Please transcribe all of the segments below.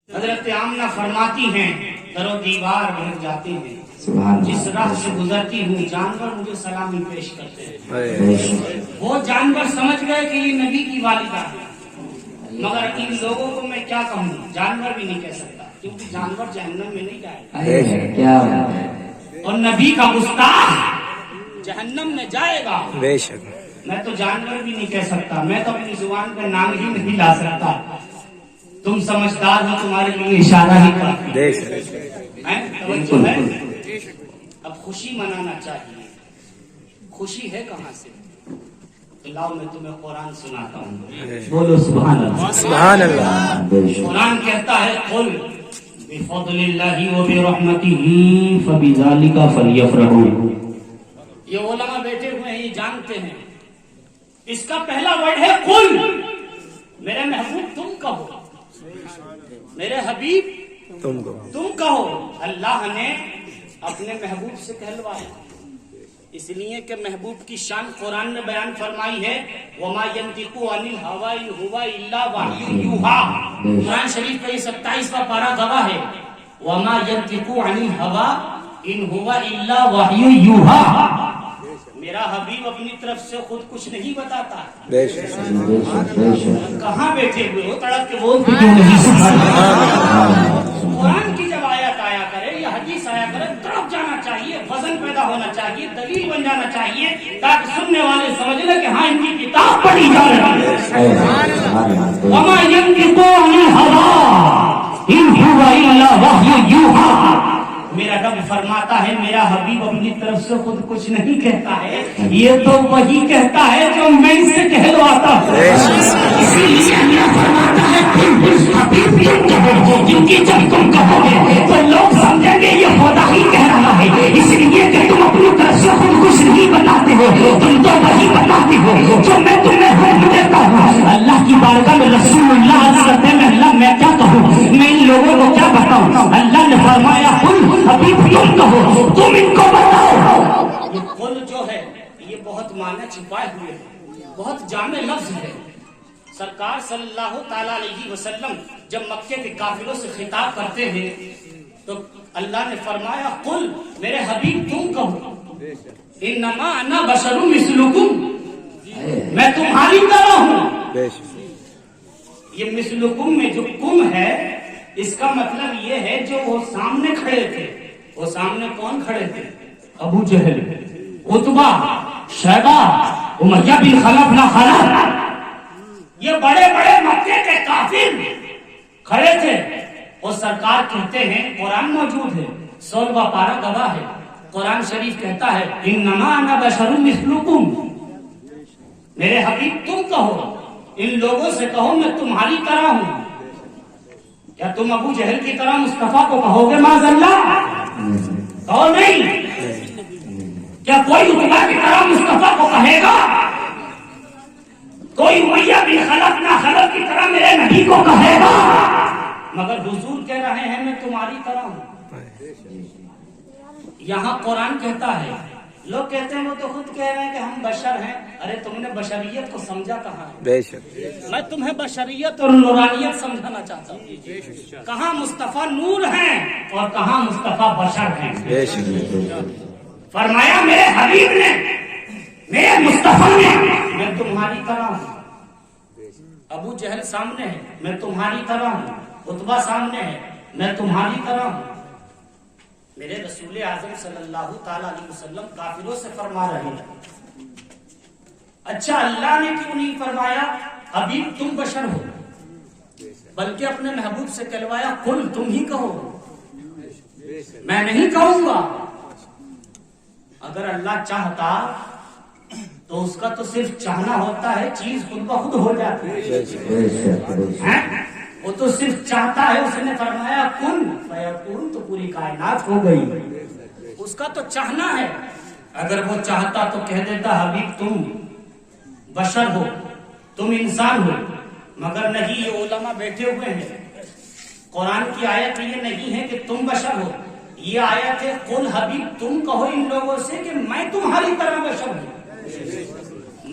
حضرت آمنہ فرماتی ہیں در و دیوار بن جاتے ہیں، جس راہ سے گزرتی ہوں جانور مجھے سلامی پیش کرتے ہیں۔ وہ جانور سمجھ گئے کہ یہ نبی کی والدہ ہے، مگر ان لوگوں کو میں کیا کہوں، جانور بھی نہیں کہہ سکتا کیونکہ جانور جہنم میں نہیں جائے گا، اور نبی کا گستاخ جہنم میں جائے گا۔ بے شک میں تو جانور بھی نہیں کہہ سکتا، میں تو اپنی زبان پہ نام ہی نہیں لا سکتا۔ تم سمجھدار ہو، تمہارے لیے اشارہ ہی توجہ ہے۔ اب خوشی منانا چاہیے، خوشی ہے کہاں سے؟ لاؤ میں تمہیں قرآن سناتا ہوں، بولو سبحان اللہ۔ سبحان اللہ۔ قرآن کہتا ہے قل بفضل اللہ وبرحمتہ فبذلک فلیفرحوا۔ یہ علماء بیٹھے ہوئے ہیں، یہ جانتے ہیں اس کا پہلا ورڈ ہے قل، میرے محبوب تم کہو، میرے حبیب تم کہو۔ اللہ نے اپنے محبوب سے کہلوایا، اس لیے کہ محبوب کی شان قرآن نے بیان فرمائی ہے، وما ينطق عن الهوى ان هو الا وحی یوحی۔ قرآن شریف کا یہ 27واں پارہ گواہ ہے، وما ينطق عن الهوى ان هو الا وحی یوحی۔ میرا حبیب اپنی طرف سے خود کچھ نہیں بتاتا۔ کہاں بیٹھے ہوئے ہو، تڑپ کے بول کیوں نہیں؟ قرآن کی جب آیت آیا کرے یا حدیث آیا کرے تڑپ جانا چاہیے، وزن پیدا ہونا چاہیے، دلیل بن جانا چاہیے، تاکہ سننے والے سمجھ لیں کہ ہاں ان کی کتاب پڑھی جا رہی ہے۔ وما ينطق عن الهوى ان هو الا وحی یوحی۔ میرا رب فرماتا ہے میرا حبیب اپنی طرف سے خود کچھ نہیں کہتا ہے، یہ تو وہی کہتا ہے جو میں سے کہلواتا ہوں۔ اسی لیے اللہ فرماتا ہے حبیب تم کہو، کیونکہ جب تم کہو گے تو لوگ سمجھیں گے یہ خدا ہی کہہ رہا ہے، اس لیے کہ تم اپنی طرف سے خود کچھ نہیں بتاتے ہو، تم تو وہی بتاتے ہو جو میں تمہیں حکم دیتا ہوں۔ اللہ کی بارگاہ میں رسول اللہ عرض کرتے ہیں اللہ میں کیا کہوں، میں ان لوگوں کو کیا بتاؤں؟ اللہ نے فرمایا حبیب تم کہو، تم ان کو بتاؤ۔ یہ قل جو ہے یہ بہت معنی چھپائے ہوئے ہیں، بہت جامع لفظ ہے۔ سرکار صلی اللہ تعالی علیہ وسلم جب مکے کے کافروں سے خطاب کرتے ہیں تو اللہ نے فرمایا قل، میرے حبیب تم کہو، انما انا بشر مثلکم، میں تمہاری طرح ہوں۔ یہ مثلکم میں جو کم ہے اس کا مطلب یہ ہے جو وہ سامنے کھڑے تھے، وہ سامنے کون کھڑے تھے؟ ابو جہل، عتبہ، شیبہ، امیہ بن خلف نہ خلف، یہ بڑے بڑے مکے کے کافر کھڑے تھے، اور سرکار کہتے ہیں قرآن موجود ہے، 16واں پارہ گواہ ہے، قرآن شریف کہتا ہے انما انا بشر مثلکم، میرے حبیب تم کہو، ان لوگوں سے کہو میں تمہاری طرح ہوں۔ کیا تم ابو جہل کی طرح مصطفیٰ کو کہو گے معاذ اللہ؟ کہو نہیں۔ کیا کوئی عتبہ کی طرح مصطفیٰ کو کہے گا؟ کوئی امیہ بن خلف نہ خلف کی طرح میرے نبی کو کہے گا؟ مگر حضور کہہ رہے ہیں میں تمہاری طرح ہوں۔ یہاں قرآن کہتا ہے، لوگ کہتے ہیں وہ تو خود کہہ رہے ہیں کہ ہم بشر ہیں، ارے تم نے بشریت کو سمجھا کہاں ہے؟ بے شک میں تمہیں بشریت اور نورانیت سمجھانا چاہتا ہوں۔ کہاں مصطفیٰ نور ہیں اور کہاں مصطفیٰ بشر ہیں؟ بے شک فرمایا میرے حبیب نے، میرے مصطفیٰ نے، میں تمہاری طرح ہوں۔ ابو جہل سامنے ہے، میں تمہاری طرح ہوں، عتبہ سامنے ہے، میں تمہاری طرح ہوں۔ میرے رسول اعظم صلی اللہ تعالی علیہ وسلم کافروں سے فرما رہے ہیں، اچھا اللہ نے کیوں نہیں فرمایا حبیب تم بشر ہو، بلکہ اپنے محبوب سے کہلوایا قل تم ہی کہو، میں نہیں کہوں گا۔ اگر اللہ چاہتا تو اس کا تو صرف چاہنا ہوتا ہے، چیز خود بخود ہو جاتی ہے، وہ تو صرف چاہتا ہے، اس نے فرمایا کن فیکون تو پوری کائنات ہو گئی، اس کا تو چاہنا ہے۔ اگر وہ چاہتا تو کہہ دیتا حبیب تم بشر ہو، تم انسان ہو، مگر نہیں، یہ علماء بیٹھے ہوئے ہیں، قرآن کی آیت یہ نہیں ہے کہ تم بشر ہو، یہ آیت ہے قل حبیب تم کہو ان لوگوں سے کہ میں تمہاری طرح بشر ہوں،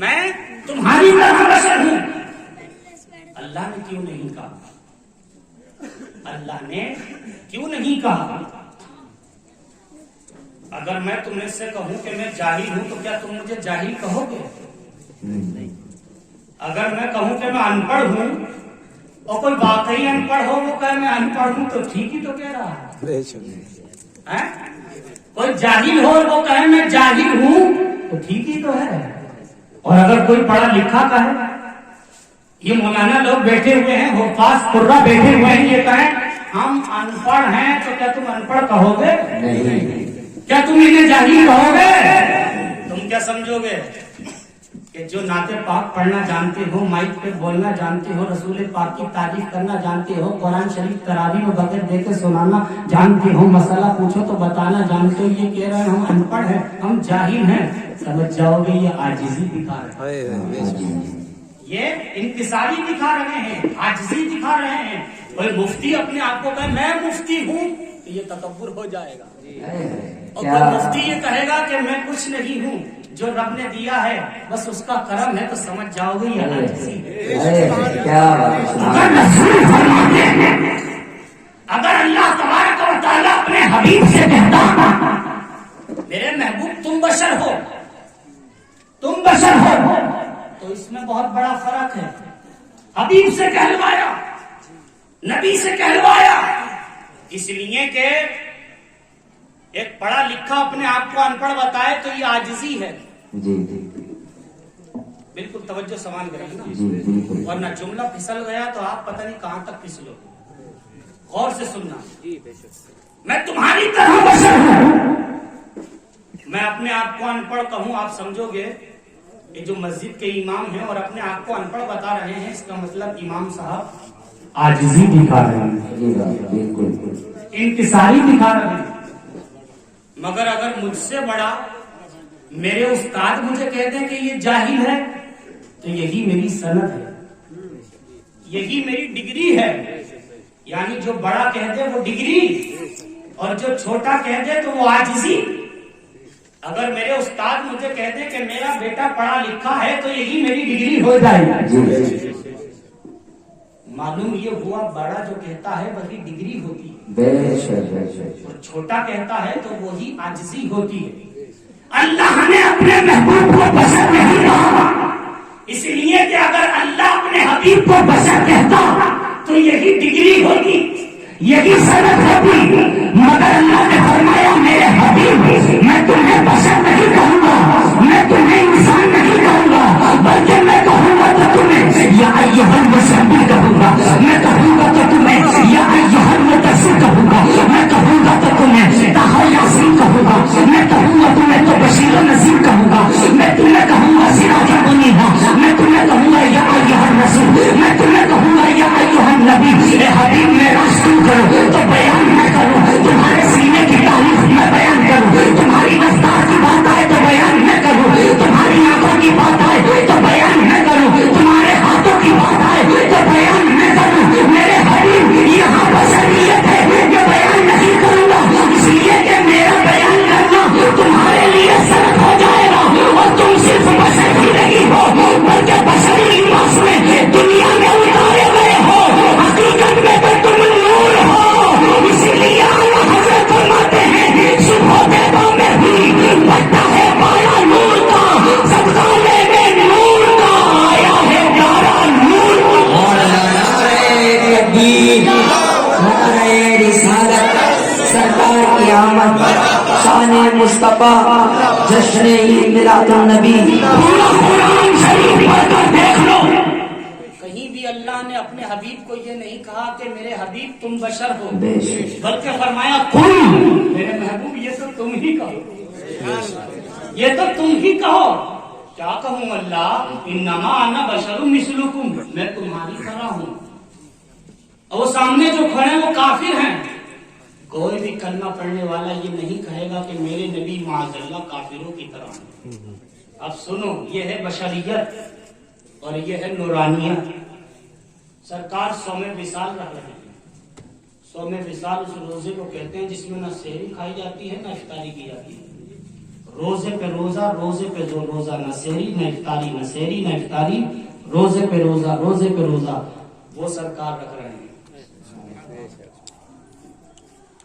میں تمہاری طرح بشر ہوں۔ اللہ نے کیوں نہیں کہا؟ اللہ نے کیوں نہیں کہا؟ اگر میں تمہیں سے کہوں کہ میں جاہل ہوں تو کیا تم مجھے جاہل کہو گے؟ اگر میں کہوں کہ میں ان پڑھ ہوں اور کوئی واقعی ان پڑھ ہو وہ کہے میں ان پڑھ ہوں تو ٹھیک ہی تو کہہ رہا ہے۔ کوئی جاہل ہو اور وہ کہے میں جاہل ہوں تو ٹھیک ہی تو ہے۔ اور اگر کوئی پڑھا لکھا کہے، یہ مولانا لوگ بیٹھے ہوئے ہیں، حفاظ قرہ بیٹھے ہوئے ہیں، یہ کہیں ہم ان پڑھ ہیں تو کیا تم ان پڑھ کہو گے؟ کیا تم انہیں جاہل کہو گے؟ تم کیا سمجھو گے کہ جو نعت پاک پڑھنا جانتے ہو، مائک پہ بولنا جانتے ہو، رسول پاک کی تعریف کرنا جانتے ہو، قرآن شریف تراویح میں بغیر دے کے سنانا جانتے ہو، مسئلہ پوچھو تو بتانا جانتے ہو، یہ کہہ رہے ہیں ہم ان پڑھ ہیں، ہم جاہل ہیں، سمجھ جاؤ گے یہ عاجزی دکھا رہے ہیں، یہ انکساری دکھا رہے ہیں، عاجزی دکھا رہے ہیں۔ کوئی مفتی اپنے آپ کو کہے میں مفتی ہوں تو یہ تکبر ہو جائے گا، اور کوئی مفتی یہ کہے گا کہ میں کچھ نہیں ہوں، جو رب نے دیا ہے بس اس کا کرم ہے، تو سمجھ جاؤ گے یہ عاجزی ہے۔ اگر اللہ تبارک و تعالیٰ اپنے حبیب سے کہتا میرے محبوب تم بشر ہو، تم بشر ہو، تو اس میں بہت بڑا فرق ہے۔ حبیب سے کہلوایا، نبی سے کہلوایا، اس لیے کہ ایک پڑھا لکھا اپنے آپ کو ان پڑھ بتائے تو یہ عاجزی ہے۔ بالکل توجہ سامان کریں نا، ورنہ جملہ پھسل گیا تو آپ پتہ نہیں کہاں تک پھسلو۔ غور سے سننا، میں تمہاری طرح بشر ہوں، میں اپنے آپ کو ان پڑھ کہوں، آپ سمجھو گے یہ جو مسجد کے امام ہیں اور اپنے آپ کو ان پڑھ بتا رہے ہیں، اس کا مطلب امام صاحب عاجزی دکھا رہے ہیں، انکساری دکھا رہے ہیں۔ مگر اگر مجھ سے بڑا میرے استاد مجھے کہتے ہیں کہ یہ جاہل ہے تو یہی میری سند ہے، یہی میری ڈگری ہے۔ یعنی جو بڑا کہہ دے وہ ڈگری، اور جو چھوٹا کہہ دے تو وہ عاجزی۔ اگر میرے استاد مجھے کہہ دے کہ میرا بیٹا پڑھا لکھا ہے تو یہی میری ڈگری ہو جائے، معلوم یہ ہوا بڑا جو کہتا ہے وہی ڈگری ہوتی ہے، اور چھوٹا کہتا ہے تو وہی عاجزی ہوتی ہے۔ اللہ نے اپنے محبوب کو بشر نہیں کہا، اس لیے کہ اگر اللہ اپنے حبیب کو بشر کہتا تو یہی ڈگری ہوتی، یہی سند ہوتی، مگر اللہ نے فرمایا میرے حبیب میں تمہیں بشر نہیں کہوں گا، میں تمہیں انسان نہیں کہوں گا، بلکہ میں کہوں گا تو تمہیں یا ایھا المزمل کہوں گا، میں کہوں گا تو تمہیں یا ایھا المدثر کہوں گا، میں کہوں گا تو تمہیں طٰہٰ یاسین کہوں گا، میں کہوں گا تمہیں تو بشیر و نذیر کہوں گا، میں تمہیں کہوں گا سراجا منیرا، میں تمہیں کہوں گا یا ایھا الرسول، میں تمہیں کہوں گا یا ایھا النبی۔ اے حبیب میرا تم کرو تو بیان میں کروں، تمہارے سینے کی تعریف میں بیان کروں، تمہاری رفتار کی بات آئے تو بیان میں کروں، تمہاری آنکھوں کی بات آئے تو بیان میں کروں، تمہارے ہاتھوں کی بات آئے تو بیان میں کروں۔ میرے حبیب یہاں بشریت ہے، یہ بیان نہیں کروں گا، اس لیے کہ میرا بیان کرنا تمہارے لیے سخت ہو جائے گا، اور تم صرف بشر ہی نہیں ہو بلکہ بشری لباس میں دنیا میں اتارے گئے ہو، حقیقت میں تو تم نور ہو۔ اسی لیے اعلیٰ حضرت فرماتے ہیں صبح دیبا میں بھی بڑھتا ہے پایا نور کا، صدقہ لینے نور کا آیا ہے پیارا نور کا۔ سرکار کی آمد، شان مصطفیٰ، جشن عید میلاد النبی۔ قرآن شریف پڑھ کر دیکھ لو، کہیں بھی اللہ نے اپنے حبیب کو یہ نہیں کہا کہ میرے حبیب تم بشر ہو، بلکہ فرمایا قل، میرے محبوب یہ تو تم ہی کہو، یہ تو تم ہی کہو۔ کیا کہوں اللہ؟ انما انا بشر مثلکم، میں تمہاری طرح ہوں۔ اور وہ سامنے جو کھڑے ہیں وہ کافر ہیں، کوئی بھی کلمہ پڑھنے والا یہ نہیں کہے گا کہ میرے نبی معاذ اللہ کافروں کی طرح ہیں۔ اب سنو، یہ ہے بشریت اور یہ ہے نورانیت۔ سرکار صوم وصال رکھ رہے ہیں۔ صوم وصال اس روزے کو کہتے ہیں جس میں نہ سحری کھائی جاتی ہے نہ افطاری کی جاتی ہے۔ روزے پہ روزہ، روزے پہ روزہ، نہ سحری نہ افطاری، نہ سحری نہ افطاری، روزے پہ روزہ، روزے پہ روزہ، وہ سرکار رکھ رہے ہیں۔